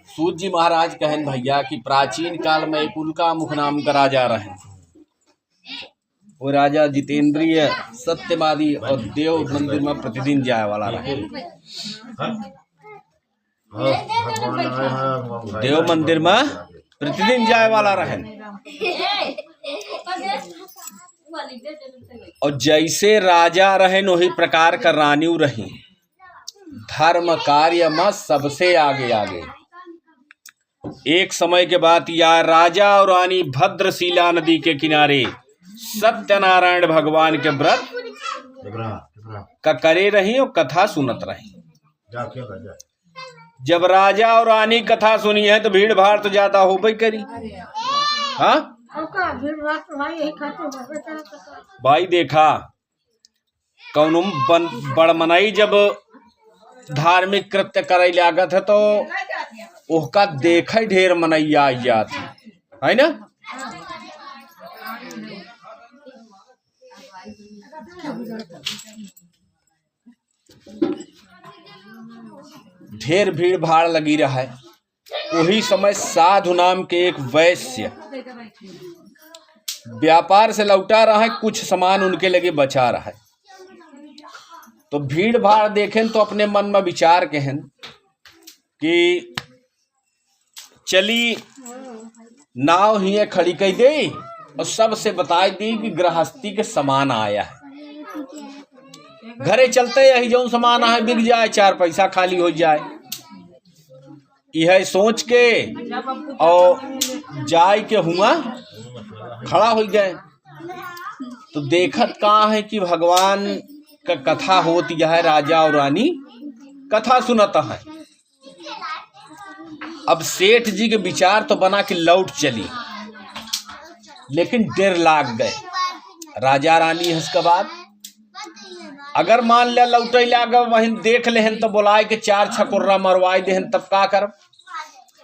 सूत जी महाराज कहन भैया कि प्राचीन काल में एक उल्का मुख नाम का राजा रहे। वो राजा जितेंद्रिय, सत्यवादी और देव मंदिर में प्रतिदिन जाए वाला रहे। देव मंदिर में प्रतिदिन जाए वाला रहे। और जैसे राजा रहे वही प्रकार का रानी रही। धर्म कार्य में सबसे आगे आगे। एक समय के बाद यह राजा और रानी भद्रशिला नदी के किनारे सत्यनारायण भगवान के व्रत का करे रही और कथा सुनत रही। जब राजा और रानी कथा सुनी है तो भीड़ भाड़ तो ज्यादा हो भाई करी। हाँ भाई देखा कौन बड़मनाई जब धार्मिक कृत्य करे लागत है तो उसका देखे ढेर मनैया आई जात है ना। ढेर भीड़ भाड़ लगी रहा है। वही समय साधु नाम के एक वैश्य व्यापार से लौटा रहा है, कुछ सामान उनके लगे बचा रहा है। तो भीड़ भाड़ देखें तो अपने मन में विचार कहन कि चली नाव ही खड़ी कर दे और सबसे बता दी कि गृहस्थी के सामान आया है। घरे चलते यही जो सामान आए बिक जाए, चार पैसा खाली हो जाए। यह सोच के और जाय के हुआ खड़ा हो जाए तो देखत कहाँ है कि भगवान का कथा होती है। राजा और रानी कथा सुनता है। अब सेठ जी के विचार तो बना कि लौट चली, लेकिन डर लाग गए। राजा रानी हंस के बाद अगर मान लिया लौटे लाग वहीं देख लेहन तो बुलाए के चार छकुर्रा मरवाए देहन तब का कर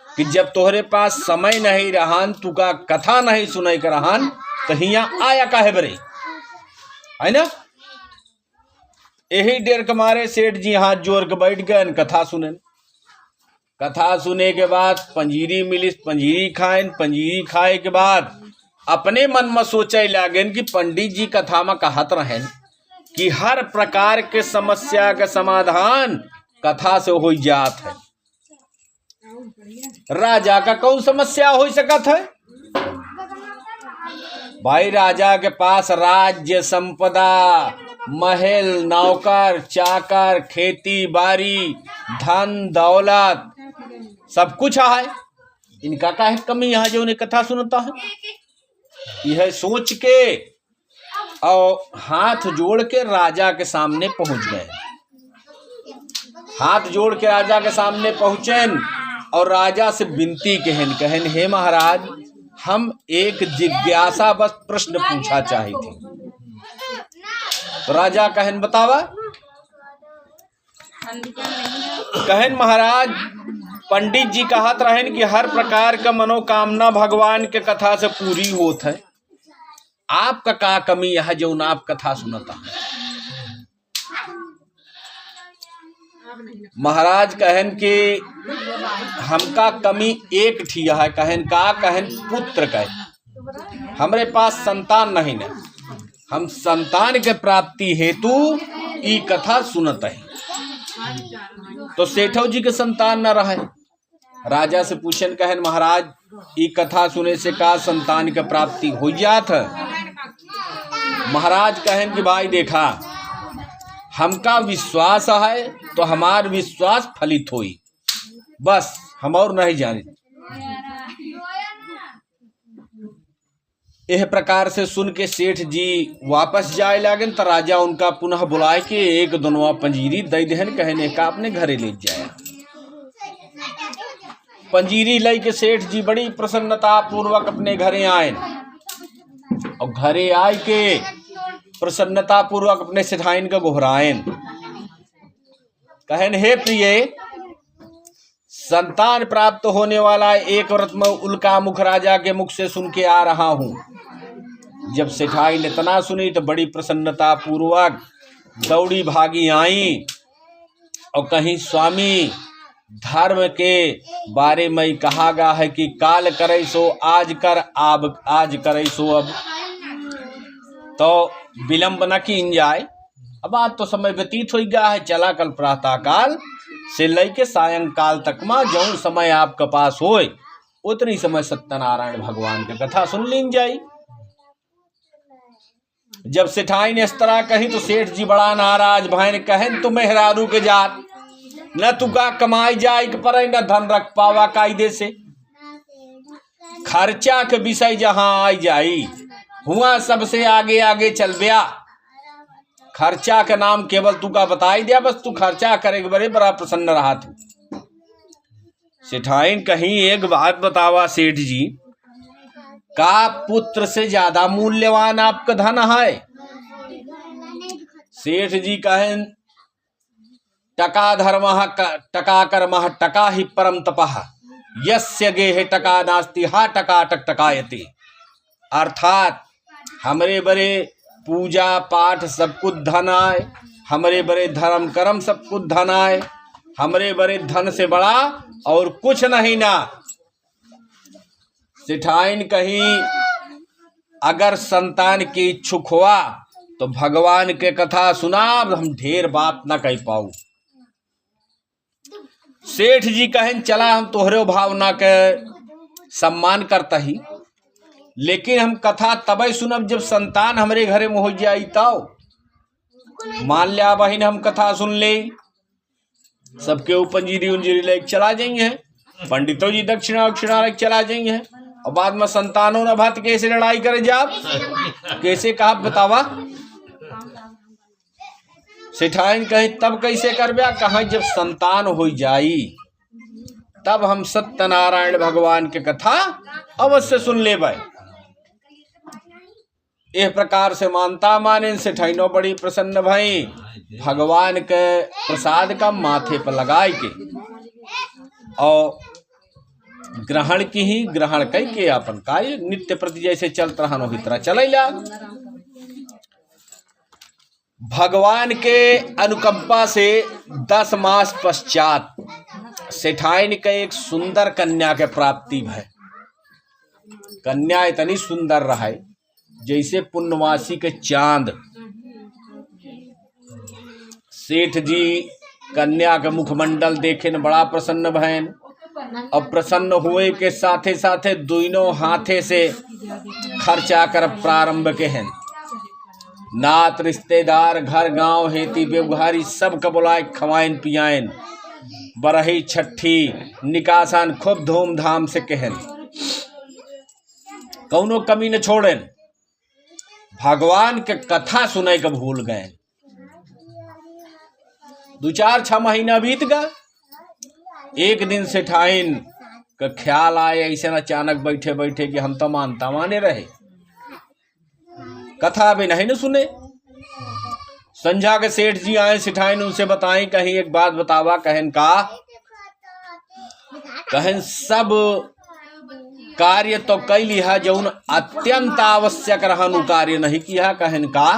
कि जब तोहरे पास समय नहीं रहन, तू का कथा नहीं सुनाई कर रहन तो हिया आया काहे बरे, है ना। यही डेर के मारे सेठ जी हाथ जोड़ के बैठ गए कथा सुने। कथा सुने के बाद पंजीरी मिली, पंजीरी खाएं। पंजीरी खाए के बाद अपने मन में सोचे लागेन कि पंडित जी कथा में कहत रहें कि हर प्रकार के समस्या का समाधान कथा से हो जात है। राजा का कौन समस्या हो सकत है भाई। राजा के पास राज्य संपदा, महल, नौकर चाकर, खेती बाड़ी, धन दौलत सब कुछ है। इनका का है कमी यहाँ जो उन्हें कथा सुनता है। यह सोच के और हाथ जोड़ के राजा के सामने पहुंच गए। हाथ जोड़ के राजा के सामने पहुंचे और राजा से विनती कहन हे महाराज, हम एक जिज्ञासा बस प्रश्न पूछा चाहे थे। तो राजा कहन बतावा। कहन महाराज, पंडित जी कहत रहन कि हर प्रकार का मनोकामना भगवान के कथा से पूरी होत है। आपका का कमी है जो आप कथा सुनता है। महाराज कहन कि हमका कमी एक ठिया है। कहन पुत्र का हमरे पास संतान नहीं है। हम संतान के प्राप्ति हेतु ई कथा सुनत है। तो सेठो जी के संतान न रहे। राजा से पूछन कहन महाराज, ई कथा सुने से का संतान के प्राप्ति हो जात है। महाराज कहन कि भाई देखा, हमका विश्वास है तो हमार विश्वास फलित होई, बस हम और नहीं जाने। यह प्रकार से सुन के सेठ जी वापस जाए लागन तो राजा उनका पुनः बुलाए के एक दोनों पंजीरी दे देहन। कहने का अपने घरे ले जाया। पंजीरी लई के सेठ जी बड़ी प्रसन्नता पूर्वक अपने घरे आए और घरे आए के प्रसन्नता पूर्वक अपने सिधाइन का गोहरायन। कहन हे प्रिय, संतान प्राप्त होने वाला एक व्रत में उल्का मुख राजा के मुख से सुन के आ रहा हूँ। जब सेठाई ने इतना सुनी तो बड़ी प्रसन्नता पूर्वक दौड़ी भागी आई और कहीं स्वामी धर्म के बारे में कहा गया है कि काल करे सो आज कर, आज करे सो अब, तो विलंब न कीन जाए। अब आज तो समय व्यतीत हो गया है, चला कल प्रातः काल से लेके सायंकाल तक में जौन समय आपके पास होए उतनी समय सत्यनारायण भगवान की कथा सुन लीन जाई। जब सेठाई ने इस तरह कही तो सेठ जी बड़ा नाराज भैन, कहें तू मेहरारू के जात, न तुका कमाई जाए पर न धन रख पावा कायदे से, खर्चा के विषय जहां आई जाई हुआ सबसे आगे आगे चल गया। खर्चा का नाम केवल तू का बताई दिया, बस तू खर्चा करेगे बड़े बड़ा प्रसन्न रहा तू। सेठाइन कहीं एक बात बतावा सेठ जी, का पुत्र से ज्यादा मूल्यवान आपका धन है? सेठ जी कहें टका धर्म टका कर्म टका ही परम तपः, यस्य गेहे टका नास्ति हा टका टक टकायते। अर्थात हमरे बड़े पूजा पाठ सब कुछ धन आए, हमरे बड़े धर्म कर्म सब कुछ धन आए, हमरे बड़े धन से बड़ा और कुछ नहीं ना। सेठाइन कहीं अगर संतान की इच्छुक हुआ तो भगवान के कथा सुना, हम ढेर बात ना कह पाऊ। सेठ जी कहें चला हम तोहरे भावना के सम्मान करता ही, लेकिन हम कथा तब सुनब जब संतान हमरे घरे में हो जाई। तो मान लिया बहन हम कथा सुन ले, सबके ऊपर पंजीरी उंजीरी लेके चला जाइए, पंडितों जी दक्षिणा उक्षिणा लेके चला जाइए, और बाद में संतानों न भात कैसे लड़ाई करे जाब, कैसे कहा बतावा। सेठाइन कहे तब कैसे करबा, कहा जब संतान हो जाई तब हम सत्यनारायण भगवान के कथा अवश्य सुन ले भाई। इस प्रकार से मानता माने सेठाइनो बड़ी प्रसन्न भाई, भगवान के प्रसाद का माथे पर लगाए के और ग्रहण की ही ग्रहण कई के अपन कार्य नित्य प्रति जैसे चलत रहा नो तरह चलेला। भगवान के अनुकंपा से 10 मास पश्चात सेठाइन के एक सुंदर कन्या के प्राप्ति भय। कन्या इतनी सुंदर रहा जैसे पूर्णमासी के चांद। सेठ जी कन्या के मुखमंडल देखे न बड़ा प्रसन्न भैन, और प्रसन्न हुए के साथे साथे दोनों हाथे से खर्चा कर प्रारंभ के हैं। नात रिश्तेदार घर गांव हेती व्यवहारी सब का बुलाए खवाइन पियाइन, बरही छठी निकासान खूब धूमधाम से कहन, कौनो कमी न छोड़ेन। भगवान के कथा सुने का भूल गए। 2-4-6 महीना बीत गया। एक दिन सेठाइन का ख्याल आए ऐसे न अचानक बैठे बैठे कि हम तो मानता माने रहे, कथा भी नहीं न सुने। संझा के सेठ जी आए, सेठाइन उनसे बताएं कहीं एक बात बतावा। कहन का कहन सब कार्य तो कई लिहा जौन अत्यंत आवश्यक रहनु कार्य नहीं किया। कहन का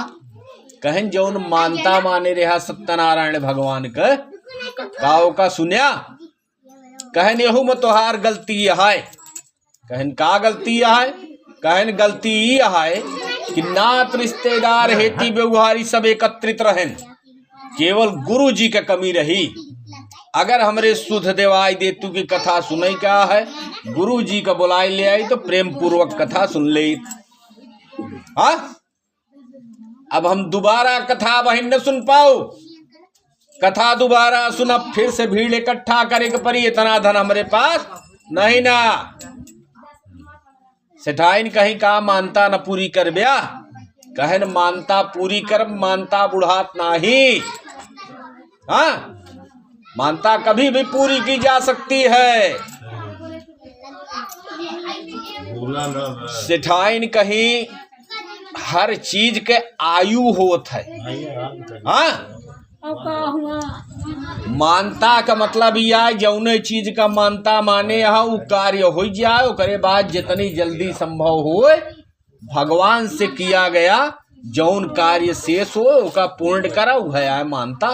कहन जौन मानता माने रहा सत्यनारायण भगवान का सुनिया। कहन यहू में तोहार गलती है। कहन का गलती है? कहन गलती ये है कि नात रिश्तेदार हेती व्यवहारी सब एकत्रित रहन, केवल गुरु जी का कमी रही। अगर हमरे सुध देवाई देतु की कथा सुने क्या है, गुरु जी का बुलाई ले आई तो प्रेम पूर्वक कथा सुन ले। हाँ, अब हम दोबारा कथा वही न सुन पाओ। कथा दोबारा सुन, फिर से भीड़ इकट्ठा करे के परी, इतना धन हमारे पास नहीं ना। सेठाइन कहीं का मानता न पूरी कर ब्या। कहन मानता पूरी कर, मानता बुढ़ात नाही। हाँ, मानता कभी भी पूरी की जा सकती है। सेठाइन कहीं हर चीज के आयु होत है। हाँ, मानता का मतलब यह जौने चीज का मानता माने यहाँ वो कार्य हो जाए, उसके बाद जितनी जल्दी संभव हो भगवान से किया गया जौन कार्य शेष हो ओका पूर्ण करा है आय मानता।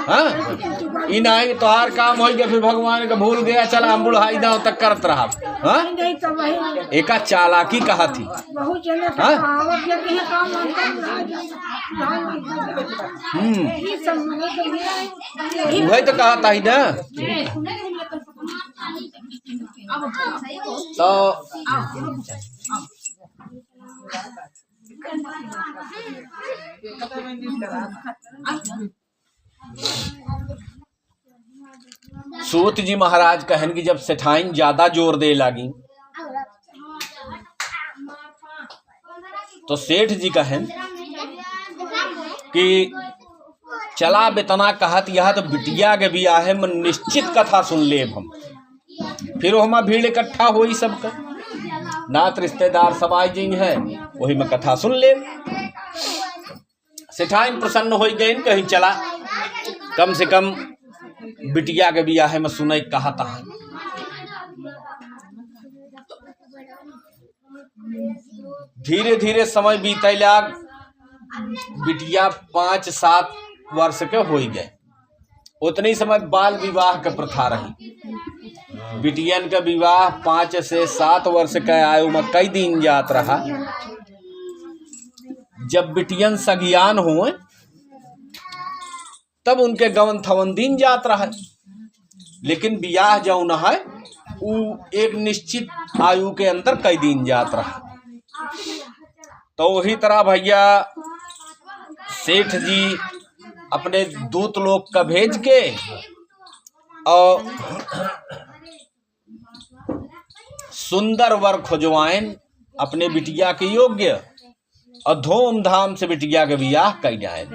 हाँ इन आई तो हर काम हो गया फिर भगवान का भूल गया चला हम बुढ़ाई दाव तक करत रहा। हाँ एका चालाकी कहा थी। हाँ वही तो कहा था ही ना। तो सूत जी महाराज कहन कि जब सेठाइन ज्यादा जोर दे लगी तो सेठ जी कहन कि चला बेतना कहत यह तो बिटिया के भी आहे मन निश्चित कथा सुन लेब हम। फिर वहाँ भीड़ इकट्ठा हुई सबका नात रिश्तेदार सब आई जी है वही में कथा सुन ले। सेठाइन प्रसन्न हो गए कहीं चला कम से कम बिटिया के बियाह में सुनई कहा था। धीरे धीरे समय बीते लाग बिटिया 5-7 वर्ष के हो गए। उतनी समय बाल विवाह का प्रथा रही। बिटियन का विवाह 5 से 7 वर्ष के आयु में कई दिन जात रहा। जब बिटियन सगियान हुए तब उनके गवन थवन दिन जात रहा। लेकिन बियाह जो न है वो एक निश्चित आयु के अंदर कई दिन जात रहा। तो वही तरह भैया सेठ जी अपने दूत लोग का भेज के और सुंदर वर खोजवाएं अपने बिटिया के योग्य और धूमधाम से बिटिया के बियाह कर जाए।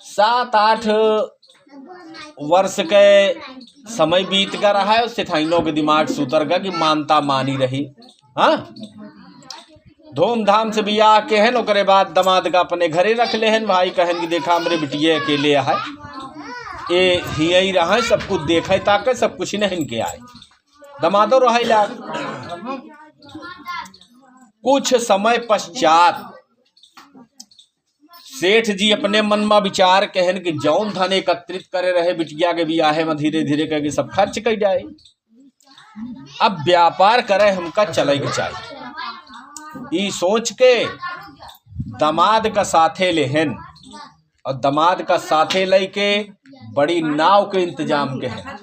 7-8 वर्ष के समय बीत कर रहा है। सेठाइनों के दिमाग सुतर का कि मानता मानी रही। हाँ धूमधाम से बियाह के हैं ओकरे बाद दमाद का अपने घरे रख ले हैं। भाई कहन कि देखा हमरे बिटिया अकेले है ये ही रहा सब कुछ देखे ताके सब कुछ नहीं के आए दमादो रह लाग। कुछ समय पश्चात सेठ जी अपने मन में विचार कहन कि जौन धन एकत्रित करे रहे बिटिया के बियाहे में धीरे धीरे करके सब खर्च कर जाए। अब व्यापार करे हमका चले के चाहिए। ई सोच के दमाद का साथे लेहन और दमाद का साथे लेके बड़ी नाव के इंतजाम के है।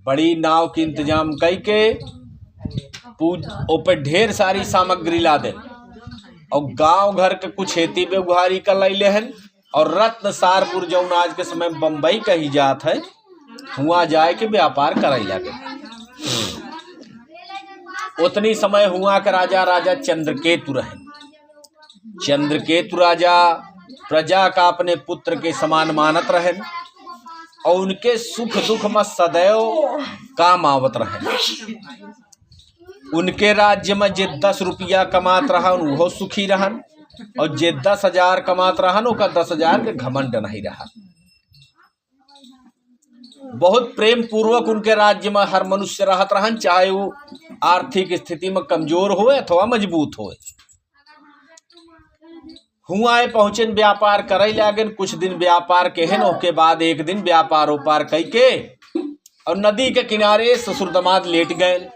बड़ी नाव के इंतजाम करके ऊपर ढेर सारी सामग्री ला दे और गांव घर के कुछ खेती बेगुहारी कर ले लेहन और रत्नसारपुर जो आज के समय बम्बई कही जात है हुआ जाए के व्यापार कराई लगे। उतनी समय हुआ के राजा चंद्रकेतु रहे। चंद्रकेतु राजा प्रजा का अपने पुत्र के समान मानत रहे और उनके सुख दुख में सदैव काम आवत रहे। उनके राज्य में जे 10 रुपया कमात रहन वो सुखी रहन और जे 10,000 कमात रहन ओका 10,000 के घमंड नहीं रहा। बहुत प्रेम पूर्वक उनके राज्य में हर मनुष्य रहत रहन चाहे वो आर्थिक स्थिति में कमजोर हो अथवा मजबूत हो। हुआ पहुंचे व्यापार करे लागन। कुछ दिन व्यापार केहन ओके बाद एक दिन व्यापार उपार कई के और नदी के किनारे ससुर दमाद लेट गए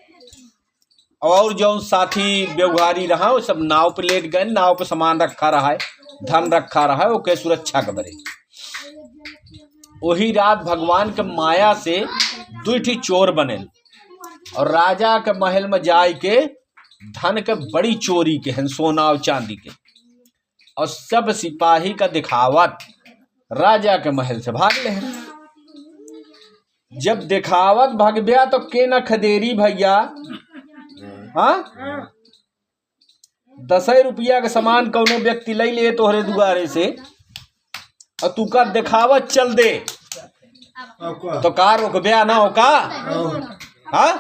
और जो साथी व्यवहारी रहा वो सब नाव पे लेट गए। नाव पे सामान रखा रहा है धन रखा रहा है ओके सुरक्षा करे। वही रात भगवान के माया से 2 चोर बने और राजा के महल में जाए के धन के बड़ी चोरी के हैं सोना और चांदी के और सब सिपाही का दिखावत राजा के महल से भाग ले हैं। जब दिखावत भाग गया तो के न खदेरी भैया। हाँ 10 रुपया के सामान कौनो व्यक्ति ले ले तोहरे दुआरे से और तू का दिखावत चल दे तो कार रुकब्या ना हो का। हाँ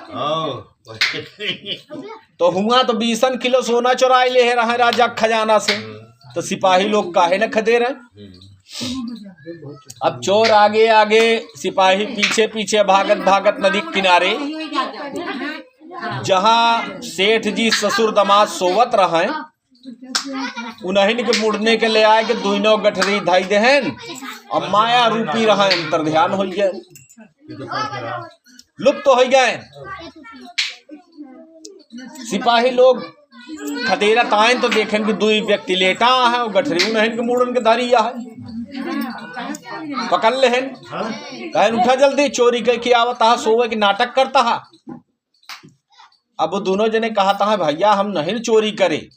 तो हुआ तो 20 किलो सोना चुराई ले रहा है राजा खजाना से तो सिपाही लोग काहे न खदे रहे। अब चोर आगे आगे सिपाही पीछे पीछे भागत भागत नदी किनारे जहां सेठ जी ससुर दमाद सोवत रहे उन्हीं के मुड़ने के ले आए के दुनो गठरी धाई देहन और माया रूपी रहा अंतर ध्यान हो गए, लुप्त हो गए। सिपाही लोग खदेरा ताइन तो देखें कि दुई व्यक्ति लेटा है और गठरी उन्हीं के मुड़न के धारिया है, पकड़ ले कहन उठा जल्दी, चोरी करके आवता है, सोवे की नाटक करता है। अब वो दोनों जने कहा था भैया हम नहीं चोरी करे,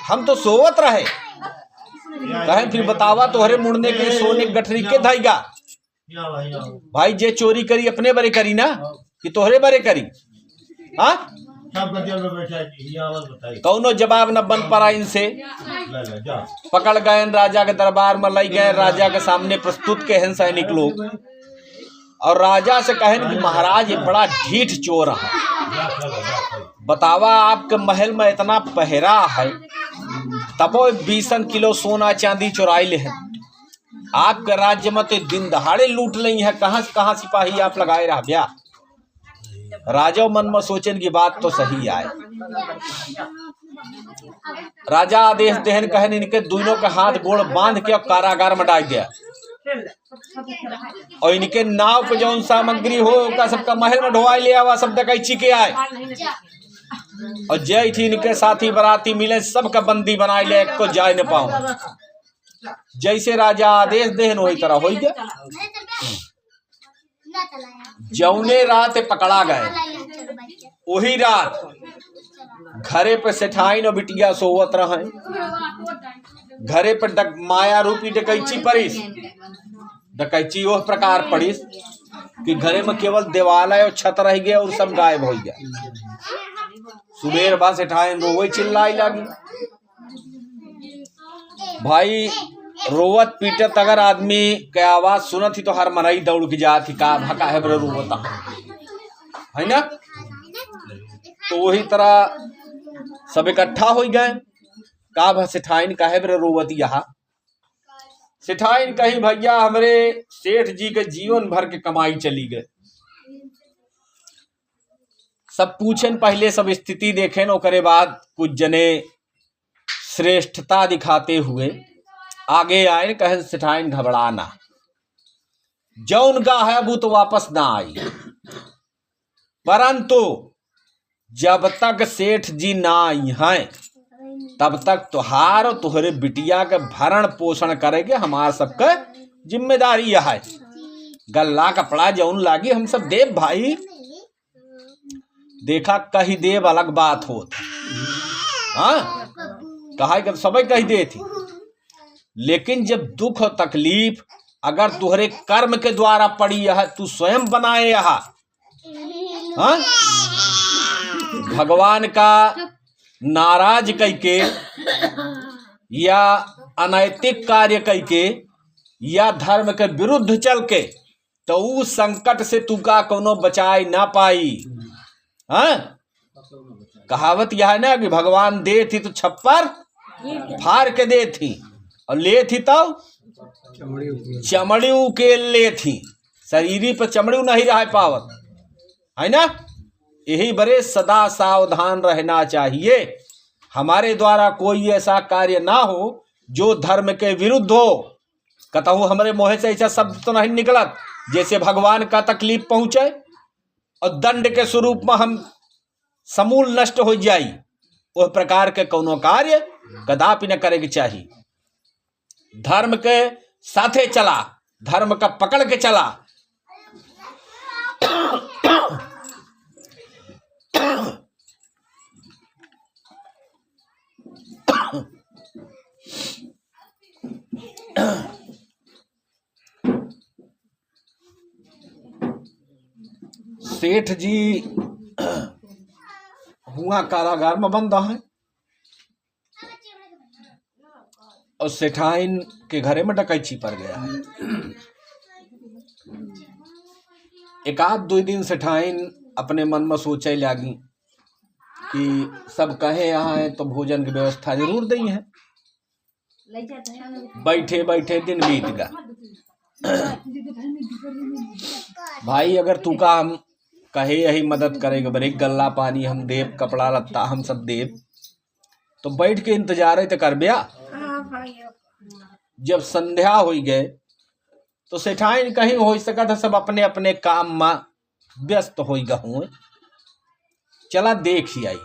हम तो सोवत रहे। कहे फिर बतावा तोहरे मुड़ने के सोने गठरी के धाईगा भाई, जे चोरी करी अपने बरे करी ना कि तोहरे बरे करी। हाँ कौनो जवाब न बन पड़ा इनसे, पकड़ गए राजा के दरबार में लई गए, राजा के सामने प्रस्तुत के हैं सैनिक लोग और राजा से कहें कि महाराज ये बड़ा ढीठ चोर है, बतावा आपके महल में इतना पहरा है तबो 20 किलो सोना चांदी चुराई ले हैं, आपके राज्य में तो दिन दहाड़े लूट ली है, कहाँ से कहाँ सिपाही आप लगाए रहा ब्या। राजा मन में सोचन की बात तो सही आए। राजा आदेश देहन कहन इनके दोनों के हाथ गोड़ बांध के और कारागार में डाल दिया और इनके नाव पे जो सामग्री हो का सबका महल में ढोवाई ले आवा, सब डकैची के आए और जय थी इनके साथी बराती मिले सबका बंदी बनाए ले को जाए न पाऊं। जैसे राजा आदेश देहन वही तरह हो गया। जौने रात पकड़ा गए वही रात घरे पे सेठाइन और बिटिया सोवत रहे, घरे पे माया रूपी डकैची परिस, डकैची वो प्रकार पड़िस कि घरे में केवल देवालय और छत रह गया और सब गायब हो गया। सुबेर बाद सेठाइन रोवे चिल्लाई लगी, भाई रोवत पीटत अगर आदमी के आवाज सुनत ही तो हर मरई दौड़ के जात ही का भका है बर रोवता है ना। तो वही तरह सब इकट्ठा हो गए, का भा सेठाइन का है बर रोवत यहाँ। सेठाइन कही भैया हमरे सेठ जी के जीवन भर के कमाई चली गए। सब पूछन पहले सब स्थिति देखें, ओकरे बाद कुछ जने श्रेष्ठता दिखाते हुए आगे आए। कहे सेठाइन घबराना, जौन का है वो तो वापस ना आई, परंतु जब तक सेठ जी ना आई हैं तब तक तुहार और तुहरे बिटिया के भरण पोषण करेंगे, हमार सबका जिम्मेदारी यह है। गल्ला कपड़ा जौन लागी हम सब देव भाई, देखा कही देव अलग बात होत, हाँ कहा कि सब कही दे थी, लेकिन जब दुख और तकलीफ अगर तुहरे कर्म के द्वारा पड़ी है, तू स्वयं बनाए यहाँ, हाँ भगवान का नाराज करके या अनैतिक कार्य करके या धर्म के विरुद्ध चल के, तो उस संकट से तू का कोनो बचाई ना पाई। हाँ कहावत यह है ना कि भगवान दे थी तो छप्पर फाड़ के दे थी और ले थी तो चमड़ी के ले थी, शरीरी पर चमड़ी नहीं रह पावत है ना। यही बड़े सदा सावधान रहना चाहिए, हमारे द्वारा कोई ऐसा कार्य ना हो जो धर्म के विरुद्ध हो। कतहु हमारे मुँह से ऐसा शब्द तो नहीं निकलत जैसे भगवान का तकलीफ पहुंचे और दंड के स्वरूप में हम समूल नष्ट हो जाई। वह प्रकार के कोनो कार्य कदापि न करे के चाहिए। धर्म के साथे चला, धर्म का पकड़ के चला। सेठ जी हुआ कारागार में बंद है और सेठाइन के घरे में डकैती पड़ गया है। एक आध दो दिन सेठाइन अपने मन में सोचे लगी कि सब कहे यहाँ है तो भोजन की व्यवस्था जरूर दी है। बैठे बैठे दिन बीत गया। भाई अगर तू का हम कहे यही मदद करेगा, बड़े गल्ला पानी हम देव, कपड़ा लत्ता हम सब देव, तो बैठ के इंतजार तो कर बिया। जब संध्या हो गए तो सेठाइन कहीं हो सका था, सब अपने अपने काम में व्यस्त हो गए। चला देख ही आई।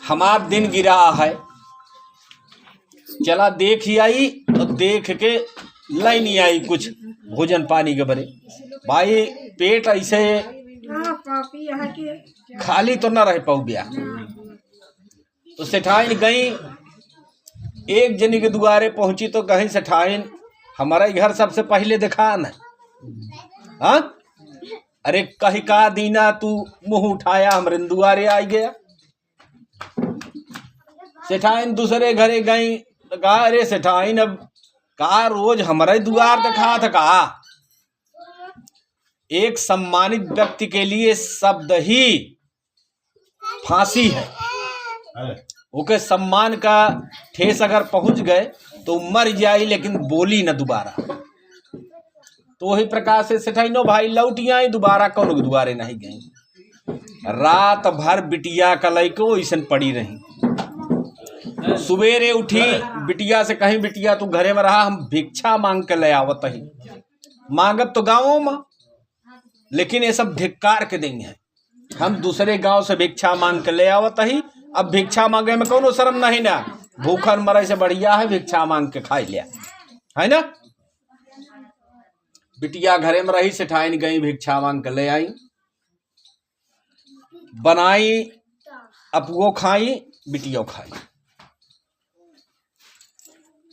हमार दिन गिरा है, चला देख ही आई। तो देख के लाई नहीं आई कुछ भोजन पानी के बरे। भाई पेट ऐसे खाली तो न रह पाऊ बिया। तो सेठाइन गई, एक जनी के दुआरे पहुंची तो कहीं सेठाइन हमारा घर सबसे पहले देखा न। हाँ, अरे कही का दीना तू मुंह उठाया हमरे दुआरे आ गया। सेठाइन दूसरे घरे गई तो कहा, अरे सेठाइन अब कहा रोज हमारे दुआर दिखा था। कहा एक सम्मानित व्यक्ति के लिए शब्द ही फांसी है। ओके सम्मान का ठेस अगर पहुंच गए तो मर जाई, लेकिन बोली न दोबारा। तो वही प्रकार से सेठाइनो भाई लौटी आई, दोबारा कौन के दुआरे नहीं गई। रात भर बिटिया कलई को ऐसन पड़ी रही। सुबेरे उठी, बिटिया से कहीं बिटिया तू घरे में रहा, हम भिक्षा मांग के ले आवत ही। मांगत तो गाँवों में, लेकिन ये सब धिक्कार के देंगे हैं। हम दूसरे गांव से भिक्षा मांग के ले आवत ही, अब भिक्षा मांगे में कोनो शर्म नहीं ना। भूखन मरे से बढ़िया है भिक्षा मांग के खाई लिया, है ना। बिटिया घरे में रही, सेठाइन गई भिक्षा मांग के ले आई, बनाई, अपुओ खाई, बिटियो खाई।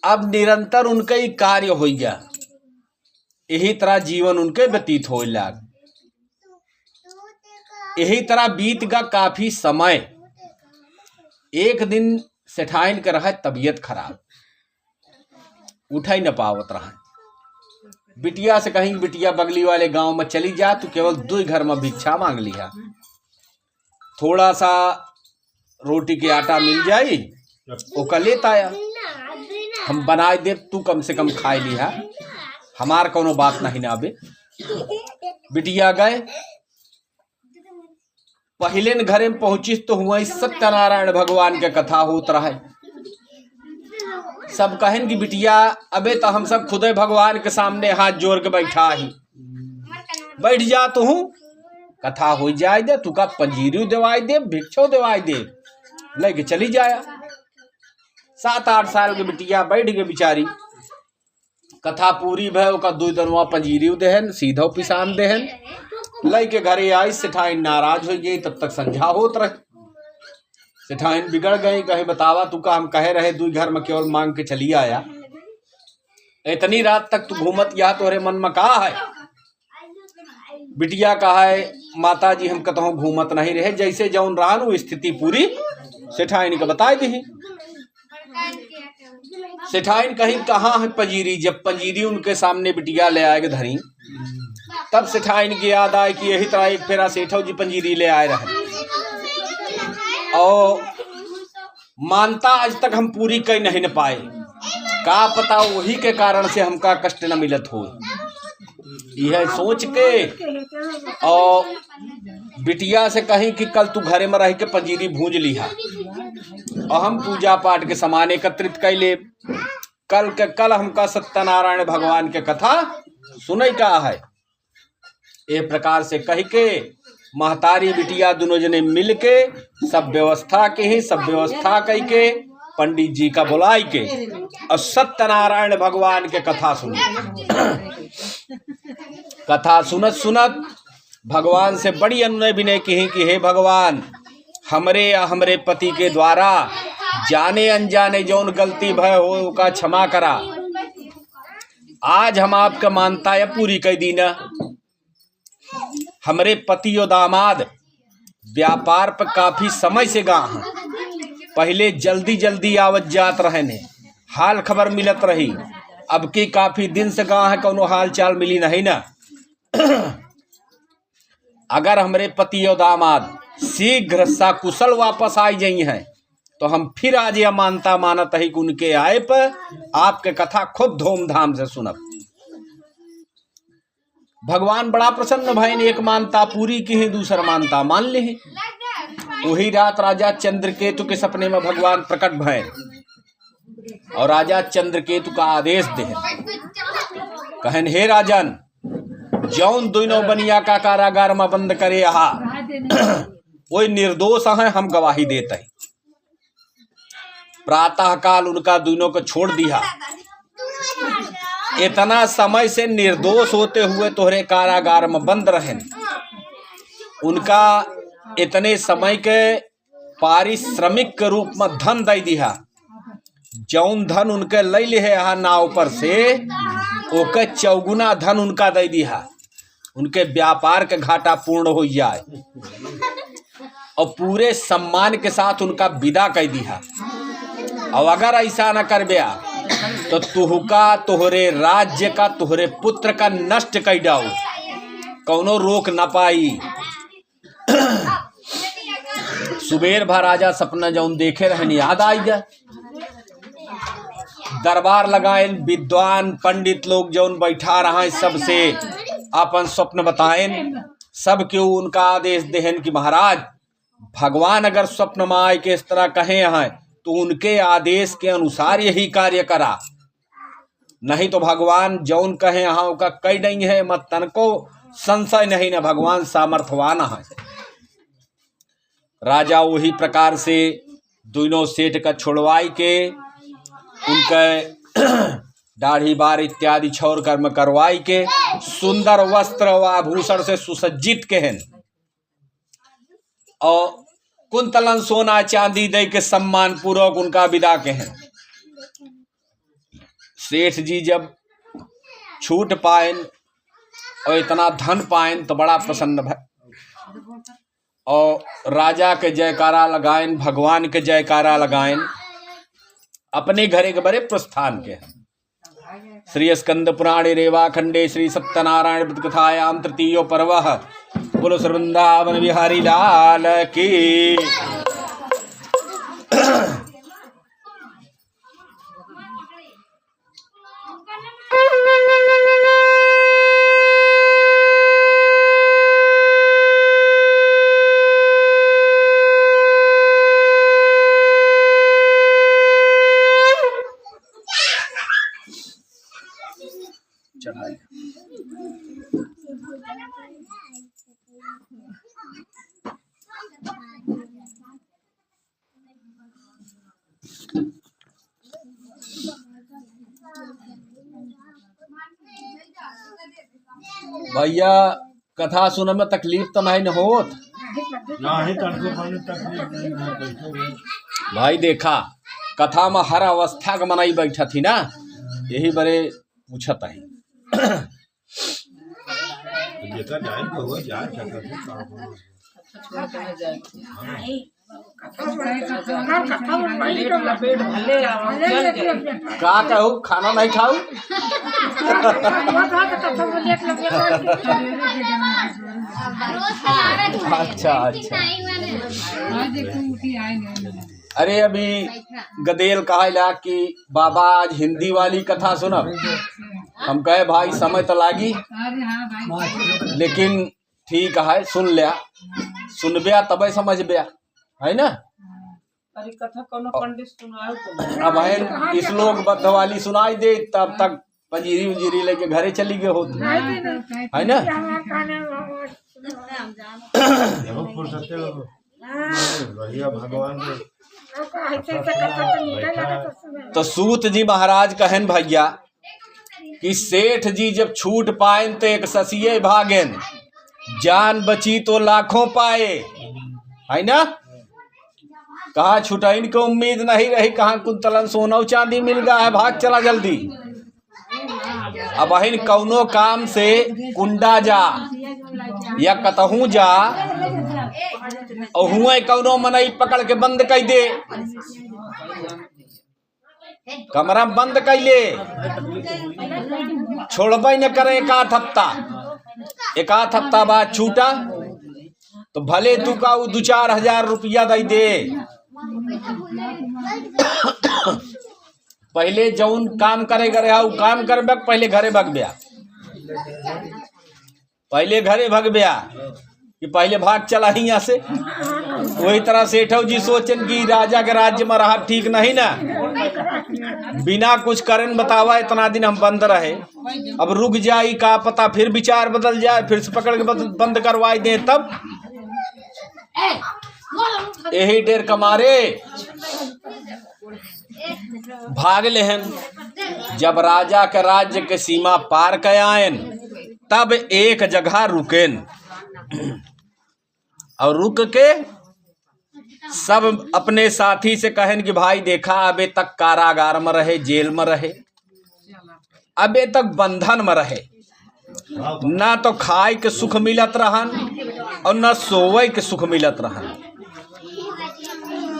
अब निरंतर उनका ही कार्य हो गया, यही तरह जीवन उनके व्यतीत हो लाग। यही तरह बीत गया काफी समय। एक दिन सेठाइन का रहा तबीयत खराब, उठा ही न पावत रहा। बिटिया से कहीं बिटिया बगली वाले गांव में चली जा, तो केवल 2 घर में भिक्षा मांग लिया। थोड़ा सा रोटी के आटा मिल जाई, ओका लेता आया, हम बनाए दे, तू कम से कम खाए लिया, हमार कोनो बात नहीं ना। अबे बिटिया गए, पहले न घरे में पहुंची तो हुआ सत्यनारायण भगवान के कथा होत रहा है। सब कहें कि बिटिया अबे तो हम सब खुदे भगवान के सामने हाथ जोड़ के बैठा ही, बैठ जा तू, कथा हो जाए दे, तू का पंजीरी देवाई दे, भिक्षो देवाई दे, लेके चली जाया। 7-8 साल के बिटिया बैठ गए बेचारी, कथा पूरी भय, ओका 2 दनवा पंजीरी देहन, सीधो पिसान देहन, लई के घरे आई। सेठाइन नाराज हो गई, तब तक संझा होत रहे। सेठाइन बिगड़ गई, कहे बतावा तू का हम कहे रहे 2 घर में केवल मांग के चली आया, इतनी रात तक तू घूमत या तोरे मन में कहा है। बिटिया कहा है, माता जी हम कतहु घूमत नहीं रहे, जैसे जौन रहा वो स्थिति पूरी सेठाइन का बताई दी। सेठाइन कहीं कहाँ है पंजीरी, जब पंजीरी उनके सामने बिटिया ले आए धरी, तब सेठाइन की याद आए कि यही तरह एक फेरा सेठो जी पंजीरी ले आए रहे, और मानता आज तक हम पूरी कहीं नहीं न पाए, का पता वही के कारण से हमका कष्ट न मिलत हो। यह सोच के और बिटिया से कहीं कि कल तू घरे में रह के पंजीरी भूंज लिहा, और हम पूजा पाठ के सामान एकत्रित कर ले, कल के कल हमका सत्यनारायण भगवान के कथा सुनई का है। ए प्रकार से कह के महतारी बिटिया दोनों जने मिल के सब व्यवस्था के ही सब व्यवस्था कह के पंडित जी का बुलाई के और सत्यनारायण भगवान के कथा सुनी। कथा सुनत सुनत भगवान से बड़ी अनुनय विनय कही कि हे भगवान, हमरे या हमरे पति के द्वारा जाने अनजाने जौन गलती भय हो का क्षमा करा। आज हम आपका मानता है पूरी कह दीना। हमरे पति और दामाद व्यापार पर काफी समय से गा हैं, पहले जल्दी जल्दी आवत जात रहे ने, हाल खबर मिलत रही, अब की काफी दिन से गा है, कोनो हाल चाल मिली नहीं ना। अगर हमरे पति और दामाद शीघ्र सकुशल वापस आई जाई हैं तो हम फिर आज यह मानता मानत है कि उनके आए पर आपके कथा खूब धूमधाम से सुनब। भगवान बड़ा प्रसन्न भयन, एक मानता पूरी की ही दूसरा मानता मान ले। वही रात राजा चंद्रकेतु के सपने में भगवान प्रकट भय और राजा चंद्रकेतु का आदेश दे, कहन हे राजन, जौन दोनों बनिया का कारागार में बंद करे हा वही निर्दोष है, हम गवाही देते हैं। प्रातः काल उनका दोनों को छोड़ दिया। इतना समय से निर्दोष होते हुए तोहरे कारागार में बंद रहे, उनका इतने समय के पारिश्रमिक के रूप में धन दे दिया। जौन धन उनके ले ले यहाँ नाव पर से ओके चौगुना धन उनका दे दिया। उनके व्यापार के घाटा पूर्ण हो जाए और पूरे सम्मान के साथ उनका विदा कर दिया। और अगर ऐसा न कर बया तो तुहका तोहरे राज्य का तोहरे पुत्र का नष्ट कर डाओ, कौनो रोक न पाई। सुबेर भा राजा सपना जौन देखे रहन याद आई जा। दरबार लगाए, विद्वान पंडित लोग जौन बैठा रहा सबसे अपन स्वप्न बताएं। सब क्यों उनका आदेश देहन कि महाराज, भगवान अगर स्वप्न में आए के इस तरह कहे हैं तो उनके आदेश के अनुसार यही कार्य करा, नहीं तो भगवान जौन कहे यहाँ का कई नहीं है, मत तन को संशय नहीं न भगवान सामर्थ्यवान है। राजा वही प्रकार से दोनों सेठ का छोड़वाई के उनके दाढ़ी बार इत्यादि छौर कर्म करवाई के सुंदर वस्त्र व आभूषण से सुसज्जित के हैं और कुंतलन सोना चांदी दे के सम्मान पूर्वक उनका विदा के हैं। सेठ जी जब छूट पाएन और इतना धन पाएन तो बड़ा प्रसन्न भय और राजा के जयकारा लगाएन, भगवान के जयकारा लगाएन, अपने घरे के बड़े प्रस्थान के हैं। श्री स्कंद पुराणे रेवा खंडे श्री सत्यनारायण कथायाम तृतीयो पर्व। बोलो श्री वृंदावन बिहारी लाल की। भैया कथा सुनने में तकलीफ तो नहीं न होत? भाई देखा कथा में हर अवस्था का मनाई बैठा थी ना, यही बड़े पूछत है। का कहूँ खाना नहीं खाऊ? अच्छा अच्छा। अरे अभी गदेल कहा कि बाबा आज हिंदी वाली कथा सुनब। हम कहे भाई समय तो लागी, लेकिन ठीक है सुन लिया, सुनबिया तब समझ बिया है ना। अब है इस लोग बद्ध वाली सुनाई दे तब तक पंजीरी उजीरी लेके घरे चली गए होती है ना। तो सूत जी महाराज कहन भैया कि सेठ जी जब छूट पाए तो एक ससिये भागेन, जान बची तो लाखों पाए, है ना। कहा छुटाइन को उम्मीद नहीं रही, कहाँ कुंतलन सोना चांदी मिल गया है, भाग चला जल्दी। अब बहन कौनो काम से कुंडा जा या कतहू जा और हुए कौनो मनई पकड़ के बंद कर दे, कमरा में बंद कर ले, छोड़ब न करे एक आध हफ्ता बाद छूटा तो भले तू का 2-4 हजार रुपया दे दे। पहले जौन काम करे करे काम करबे पहले घरे भग गया। पहले घरे भग गया कि पहले भाग चला ही यहाँ से। वही तरह सेठो जी सोचन कि राजा के राज्य में रहा ठीक नहीं ना, बिना कुछ करन बतावा इतना दिन हम बंद रहे, अब रुक जाई का पता फिर विचार बदल जाए, फिर से पकड़ के बंद करवाई दे, तब यही डेर कमारे भाग लेहन। जब राजा के राज्य के सीमा पार कर आयन तब एक जगह रुकेन और रुक के सब अपने साथी से कहन कि भाई देखा अबे तक कारागार में रहे, जेल में रहे, अबे तक बंधन में रहे, ना तो खाए के सुख मिलत रहन और ना सोवे के सुख मिलत रहन।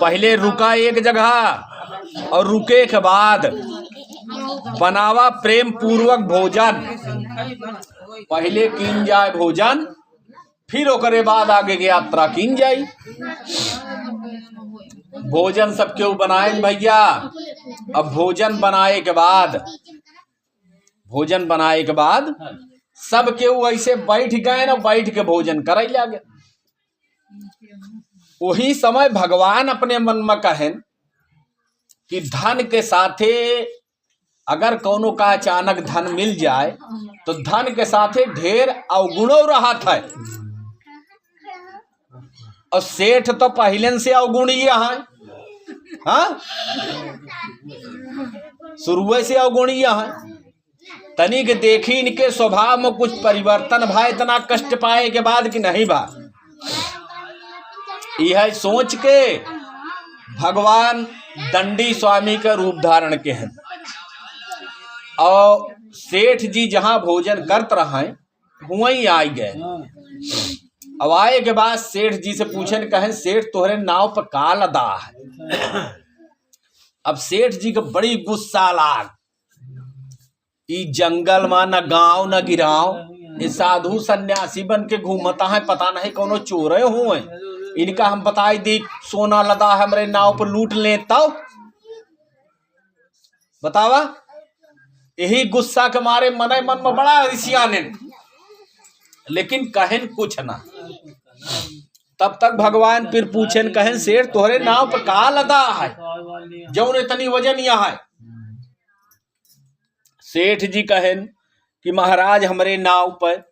पहले रुका एक जगह और रुके के बाद बनावा प्रेम पूर्वक भोजन, पहले कीन जाए भोजन, फिर ओकरे बाद आगे की यात्रा कीन जाई। भोजन सब क्यों बनाए भैया? अब भोजन बनाए के बाद सब केहू ऐसे बैठ गए ना, बैठ के भोजन करे लगे। वही समय भगवान अपने मन में कहन कि धन के साथे अगर कोनो का अचानक धन मिल जाए तो धन के साथे ढेर अवगुणों रहत है, और सेठ तो पहले से अवगुणी है, हाँ शुरू से अवगुणी है। तनिक देखी इनके स्वभाव में कुछ परिवर्तन भा, इतना कष्ट पाए के बाद कि नहीं भा, यह सोच के भगवान दंडी स्वामी का रूप धारण के हैं और सेठ जी जहां भोजन करत रहे वहीं आ गए। अब आए के बाद सेठ जी से पूछन कहें सेठ तोहरे नाव पर का लदा है? अब सेठ जी को बड़ी गुस्सा लाग, ई जंगल में न गांव न गिराव, ये साधु सन्यासी बन के घूमता है, पता नहीं कोनो चोरे हुए, इनका हम बताई दी सोना लदा है हमारे नाव पर, लूट ले तब बतावा। यही गुस्सा के मारे मन में बड़ा ऋषियाने, लेकिन कहन कुछ ना। तब तक भगवान फिर पूछन कहन सेठ तोहरे नाव पर का लदा है जौन इतनी वजन यहाँ है? सेठ जी कहन कि महाराज हमरे नाव पर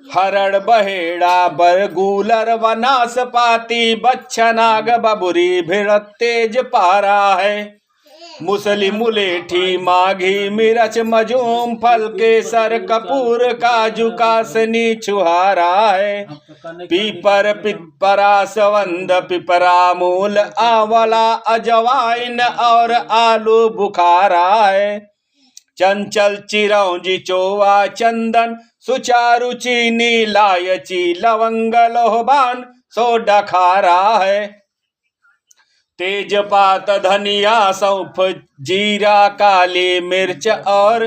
हरण बहेड़ा बरगुलर वनासपाती बच्छनाग बबुरी भिड़त तेज पारा है, मुसली मुलेठी माघी मिर्च मजूम फल केसर कपूर काजू कासनी छुहारा है, पीपर पिपरा सवंद पिपरा मूल आंवला अजवाइन और आलू बुखारा है, चंचल चिरौंजी चोवा चंदन सुचारू चीनी लायची लवंग लोहबान सोडा खारा है, तेजपात धनिया सौंफ जीरा काली मिर्च और